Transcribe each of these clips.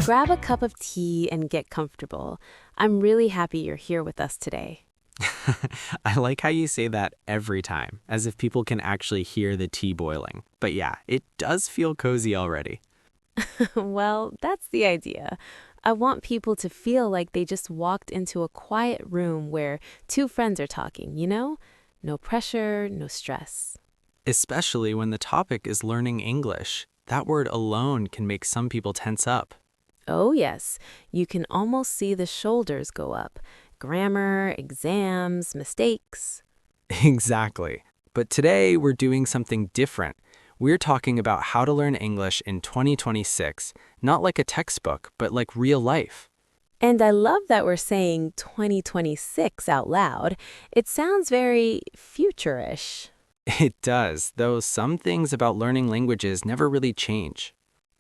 Grab a cup of tea and get comfortable. I'm really happy you're here with us today. I like how you say that every time, as if people can actually hear the tea boiling. But yeah, it does feel cozy already. Well, that's the idea. I want people to feel like they just walked into a quiet room where two friends are talking, you know? No pressure, no stress. Especially when the topic is learning English. That word alone can make some people tense up. Oh, yes, you can almost see the shoulders go up. Grammar, exams, mistakes. Exactly. But today we're doing something different. We're talking about how to learn English in 2026, not like a textbook, but like real life. And I love that we're saying 2026 out loud. It sounds very futurish. It does, though some things about learning languages never really change.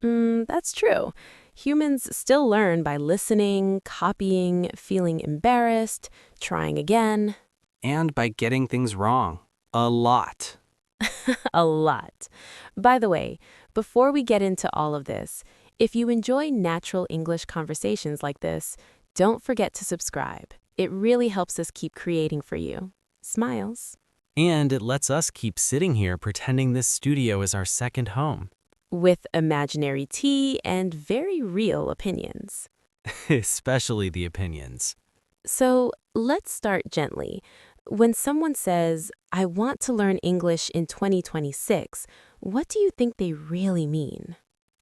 That's true. Humans still learn by listening, copying, feeling embarrassed, trying again. And by getting things wrong. A lot. A lot. By the way, before we get into all of this, if you enjoy natural English conversations like this, don't forget to subscribe. It really helps us keep creating for you. Smiles. And it lets us keep sitting here pretending this studio is our second home. With imaginary tea and very real opinions. Especially the opinions. So let's start gently. When someone says, I want to learn English in 2026, what do you think they really mean?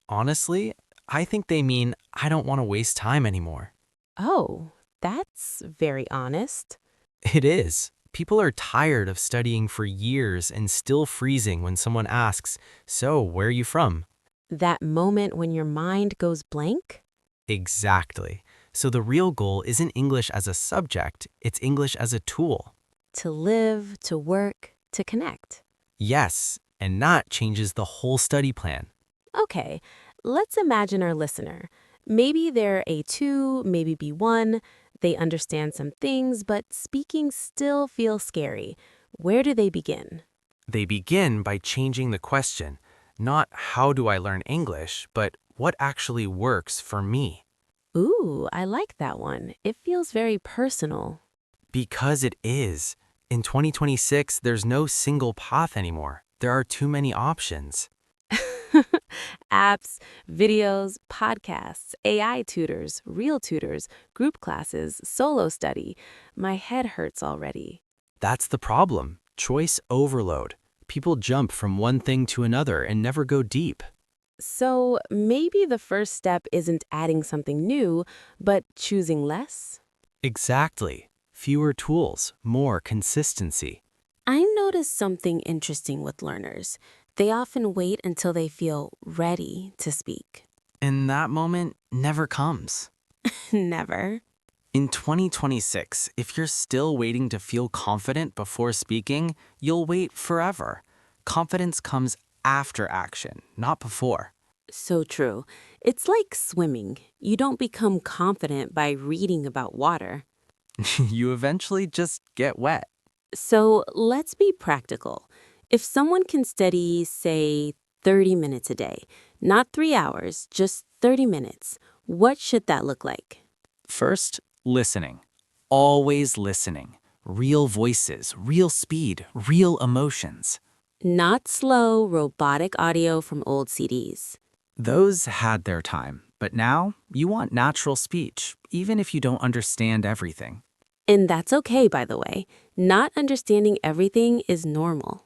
Honestly, I think they mean I don't want to waste time anymore. Oh, that's very honest. It is. People are tired of studying for years and still freezing when someone asks, "So, where are you from?" That moment when your mind goes blank? Exactly. So the real goal isn't English as a subject, it's English as a tool. To live, to work, to connect. Yes, and that changes the whole study plan. Okay, let's imagine our listener. Maybe they're A2, maybe B1. They understand some things, but speaking still feels scary. Where do they begin? They begin by changing the question, not how do I learn English, but what actually works for me. Ooh, I like that one. It feels very personal. Because it is. In 2026, there's no single path anymore. There are too many options. Apps, videos, podcasts, AI tutors, real tutors, group classes, solo study. My head hurts already. That's the problem. Choice overload. People jump from one thing to another and never go deep. So maybe the first step isn't adding something new, but choosing less? Exactly. Fewer tools, more consistency. I noticed something interesting with learners. They often wait until they feel ready to speak. And that moment never comes. Never. In 2026, if you're still waiting to feel confident before speaking, you'll wait forever. Confidence comes after action, not before. So true. It's like swimming. You don't become confident by reading about water. You eventually just get wet. So let's be practical. If someone can study, say, 30 minutes a day, not 3 hours, just 30 minutes, what should that look like? First, listening. Always listening. Real voices, real speed, real emotions. Not slow, robotic audio from old CDs. Those had their time, but now you want natural speech, even if you don't understand everything. And that's okay, by the way. Not understanding everything is normal.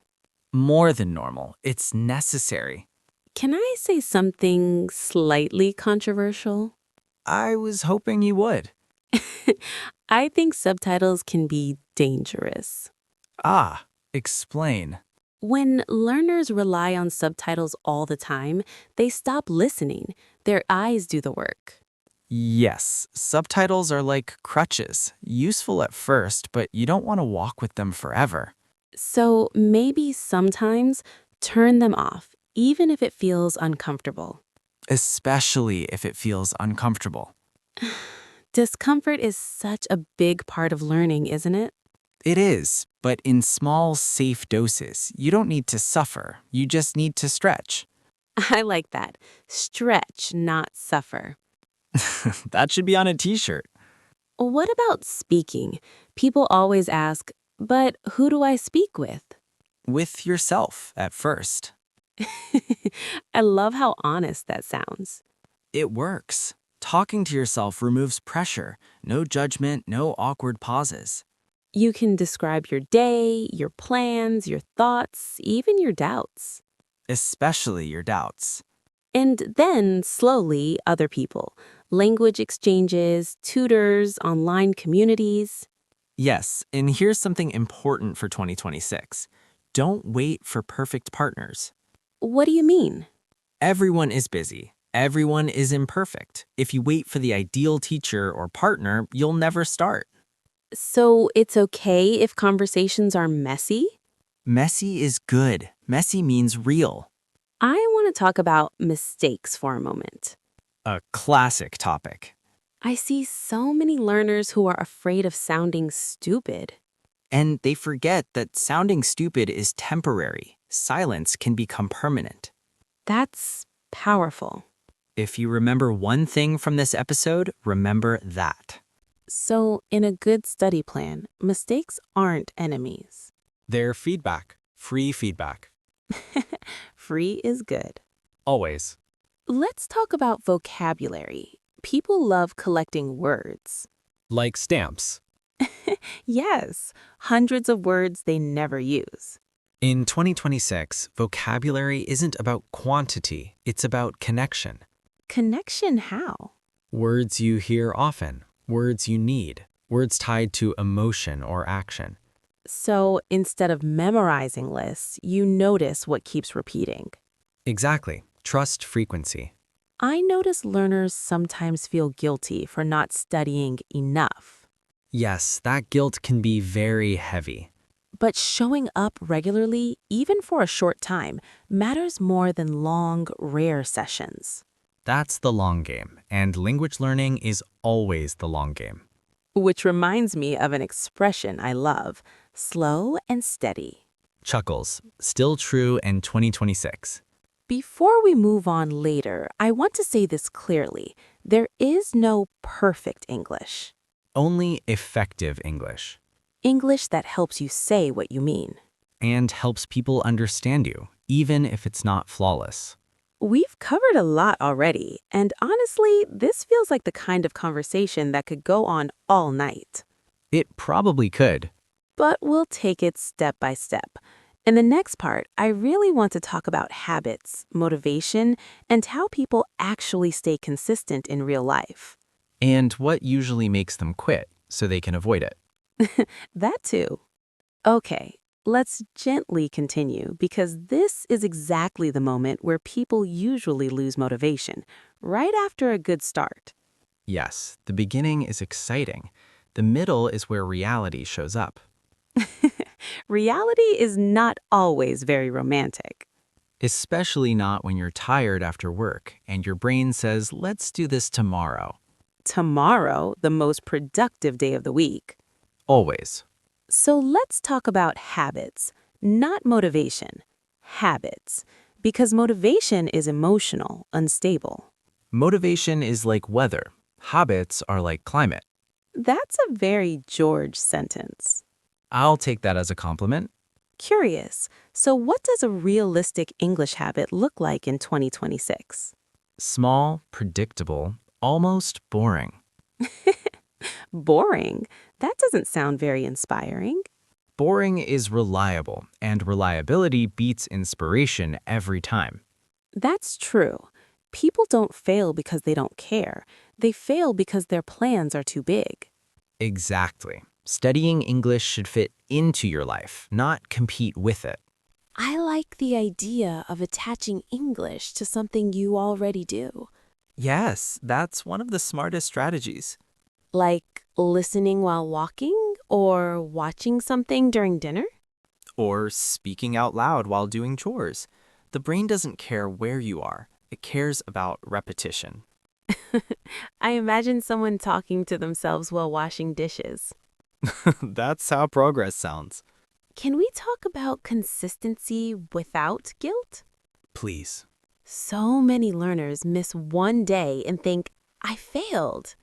More than normal, it's necessary. Can I say something slightly controversial? I was hoping you would. I think subtitles can be dangerous. Ah, explain. When learners rely on subtitles all the time, they stop listening. Their eyes do the work. Yes, subtitles are like crutches, useful at first, but you don't want to walk with them forever. So maybe sometimes turn them off, even if it feels uncomfortable. Especially if it feels uncomfortable. Discomfort is such a big part of learning, isn't it? It is, but in small, safe doses. You don't need to suffer, you just need to stretch. I like that. Stretch, not suffer. That should be on a t-shirt. What about speaking? People always ask, but who do I speak with? With yourself at first. I love how honest that sounds. It works. Talking to yourself removes pressure. No judgment, no awkward pauses. You can describe your day, your plans, your thoughts, even your doubts. Especially your doubts. And then, slowly, other people. Language exchanges, tutors, online communities. Yes, and here's something important for 2026. Don't wait for perfect partners. What do you mean? Everyone is busy. Everyone is imperfect. If you wait for the ideal teacher or partner, you'll never start. So it's okay if conversations are messy? Messy is good. Messy means real. I want to talk about mistakes for a moment. A classic topic. I see so many learners who are afraid of sounding stupid. And they forget that sounding stupid is temporary. Silence can become permanent. That's powerful. If you remember one thing from this episode, remember that. So, in a good study plan, mistakes aren't enemies. Their feedback. Free feedback. Free is good. Always. Let's talk about vocabulary. People love collecting words. Like stamps. Yes, hundreds of words they never use. In 2026, vocabulary isn't about quantity, it's about connection. Connection how? Words you hear often, words you need, words tied to emotion or action. So instead of memorizing lists, you notice what keeps repeating. Exactly. Trust frequency. I notice learners sometimes feel guilty for not studying enough. Yes, that guilt can be very heavy. But showing up regularly, even for a short time, matters more than long, rare sessions. That's the long game, and language learning is always the long game. Which reminds me of an expression I love, slow and steady. Chuckles, still true in 2026. Before we move on later, I want to say this clearly. There is no perfect English. Only effective English. English that helps you say what you mean. And helps people understand you, even if it's not flawless. We've covered a lot already, and honestly, this feels like the kind of conversation that could go on all night. It probably could. But we'll take it step by step. In the next part, I really want to talk about habits, motivation, and how people actually stay consistent in real life. And what usually makes them quit so they can avoid it. That too. Okay, let's gently continue because this is exactly the moment where people usually lose motivation, right after a good start. Yes, the beginning is exciting. The middle is where reality shows up. Reality is not always very romantic. Especially not when you're tired after work and your brain says, let's do this tomorrow. Tomorrow, the most productive day of the week. Always. So let's talk about habits, not motivation. Habits. Because motivation is emotional, unstable. Motivation is like weather. Habits are like climate. That's a very George sentence. I'll take that as a compliment. Curious. So what does a realistic English habit look like in 2026? Small, predictable, almost boring. Boring? That doesn't sound very inspiring. Boring is reliable, and reliability beats inspiration every time. That's true. People don't fail because they don't care. They fail because their plans are too big. Exactly. Studying English should fit into your life, not compete with it. I like the idea of attaching English to something you already do. Yes, that's one of the smartest strategies. Like listening while walking or watching something during dinner? Or speaking out loud while doing chores. The brain doesn't care where you are. It cares about repetition. I imagine someone talking to themselves while washing dishes. That's how progress sounds. Can we talk about consistency without guilt? Please. So many learners miss one day and think, I failed.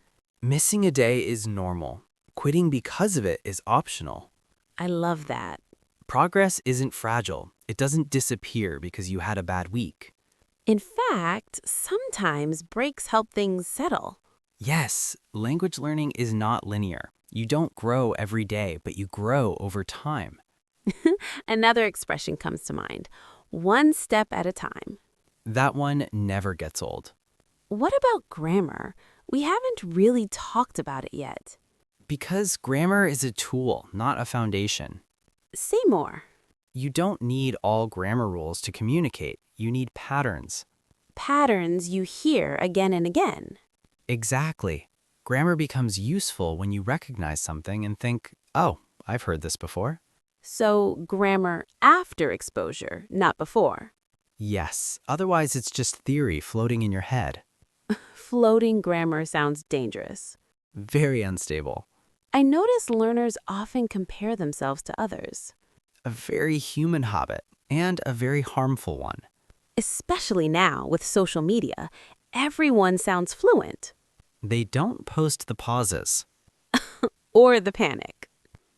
Missing a day is normal. Quitting because of it is optional. I love that. Progress isn't fragile. It doesn't disappear because you had a bad week. In fact, sometimes breaks help things settle. Yes, language learning is not linear. You don't grow every day, but you grow over time. Another expression comes to mind. One step at a time. That one never gets old. What about grammar? We haven't really talked about it yet. Because grammar is a tool, not a foundation. Say more. You don't need all grammar rules to communicate. You need patterns. Patterns you hear again and again. Exactly. Grammar becomes useful when you recognize something and think, oh, I've heard this before. So, grammar after exposure, not before. Yes, otherwise it's just theory floating in your head. Floating grammar sounds dangerous. Very unstable. I notice learners often compare themselves to others, A very human habit and a very harmful one. especially now with social media. Everyone sounds fluent. They don't post the pauses. Or the panic.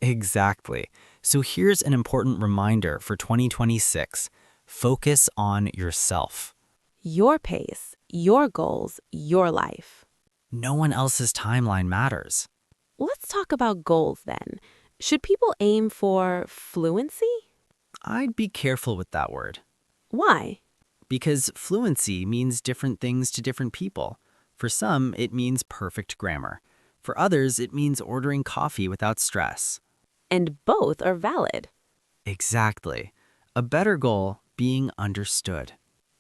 Exactly. So here's an important reminder for 2026. Focus on yourself. Your pace, your goals, your life. No one else's timeline matters. Let's talk about goals then. Should people aim for fluency? I'd be careful with that word. Why? Because fluency means different things to different people. For some, it means perfect grammar. For others, it means ordering coffee without stress. And both are valid. Exactly. A better goal, being understood.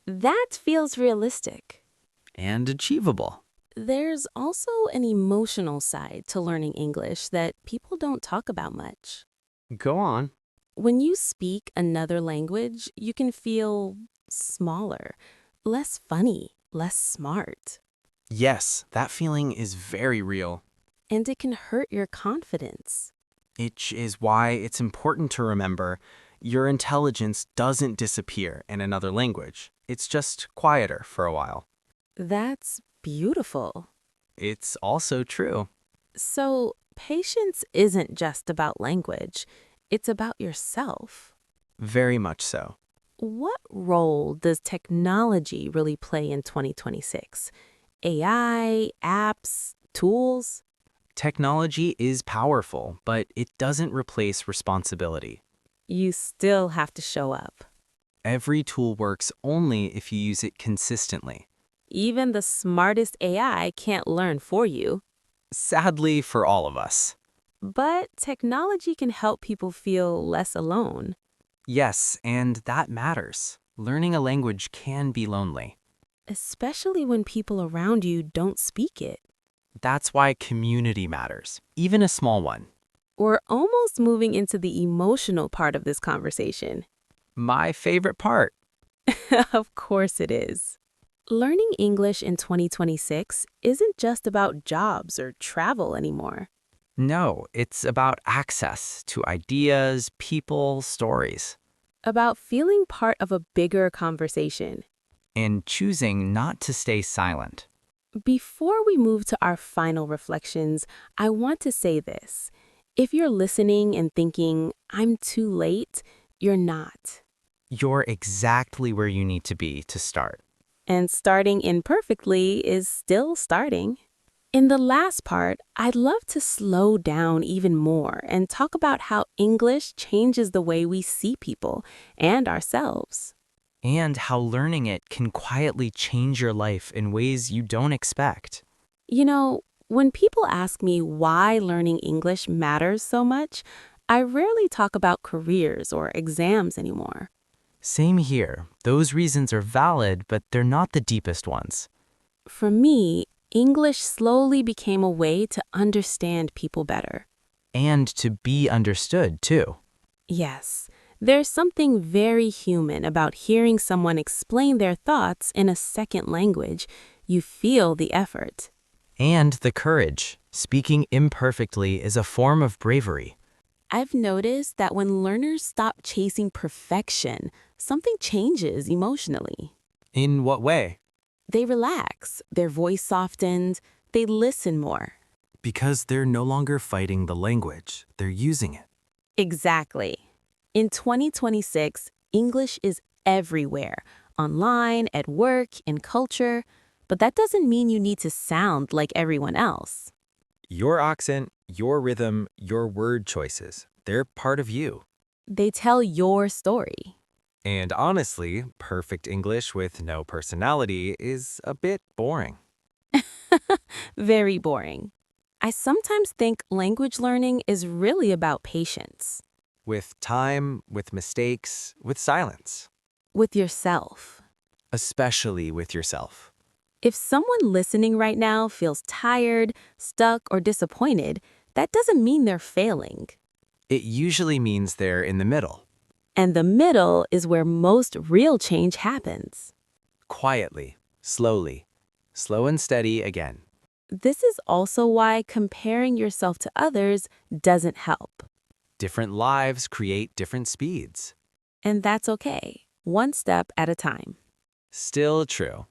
That feels realistic. And achievable. There's also an emotional side to learning English that people don't talk about much. Go on. When you speak another language, you can feel smaller, less funny, less smart. Yes, that feeling is very real. And it can hurt your confidence. Which is why it's important to remember your intelligence doesn't disappear in another language. It's just quieter for a while. That's beautiful. It's also true. So, patience isn't just about language, it's about yourself. Very much so. What role does technology really play in 2026? AI, apps, tools? Technology is powerful, but it doesn't replace responsibility. You still have to show up. Every tool works only if you use it consistently. Even the smartest AI can't learn for you. Sadly for all of us. But technology can help people feel less alone. Yes, and that matters. Learning a language can be lonely. Especially when people around you don't speak it. That's why community matters, even a small one. We're almost moving into the emotional part of this conversation. My favorite part. Of course it is. Learning English in 2026 isn't just about jobs or travel anymore. No, it's about access to ideas, people, stories, About feeling part of a bigger conversation. and choosing not to stay silent. Before we move to our final reflections, I want to say this. If you're listening and thinking, I'm too late, you're not. You're exactly where you need to be to start. And starting imperfectly is still starting. In the last part, I'd love to slow down even more and talk about how English changes the way we see people and ourselves. And how learning it can quietly change your life in ways you don't expect. You know, when people ask me why learning English matters so much, I rarely talk about careers or exams anymore. Same here. Those reasons are valid, but they're not the deepest ones. For me, English slowly became a way to understand people better. And to be understood, too. Yes, there's something very human about hearing someone explain their thoughts in a second language. You feel the effort. And the courage. Speaking imperfectly is a form of bravery. I've noticed that when learners stop chasing perfection, something changes emotionally. In what way? They relax, their voice softens, they listen more. Because they're no longer fighting the language, they're using it. Exactly. In 2026, English is everywhere, online, at work, in culture, but that doesn't mean you need to sound like everyone else. Your accent, your rhythm, your word choices, they're part of you. They tell your story. And honestly, perfect English with no personality is a bit boring. Very boring. I sometimes think language learning is really about patience. With time, with mistakes, with silence. With yourself. Especially with yourself. If someone listening right now feels tired, stuck, or disappointed, that doesn't mean they're failing. It usually means they're in the middle. And the middle is where most real change happens. Quietly, slowly, slow and steady again. This is also why comparing yourself to others doesn't help. Different lives create different speeds. And that's okay, one step at a time. Still true.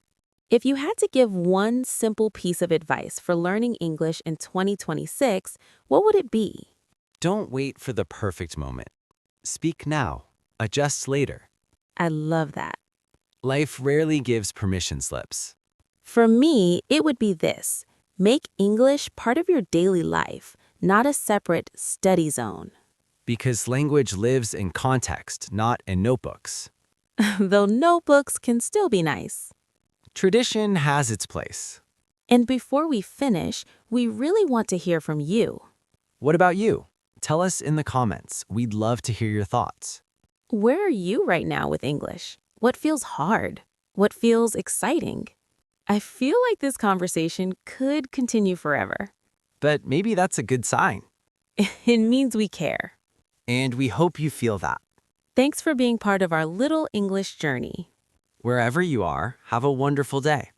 If you had to give one simple piece of advice for learning English in 2026, what would it be? Don't wait for the perfect moment. Speak now. Adjust later. I love that. Life rarely gives permission slips. For me, it would be this. Make English part of your daily life, not a separate study zone. Because language lives in context, not in notebooks. Though notebooks can still be nice. Tradition has its place. And before we finish, we really want to hear from you. What about you? Tell us in the comments. We'd love to hear your thoughts. Where are you right now with English? What feels hard? What feels exciting? I feel like this conversation could continue forever. But maybe that's a good sign. It means we care. And we hope you feel that. Thanks for being part of our little English journey. Wherever you are, have a wonderful day.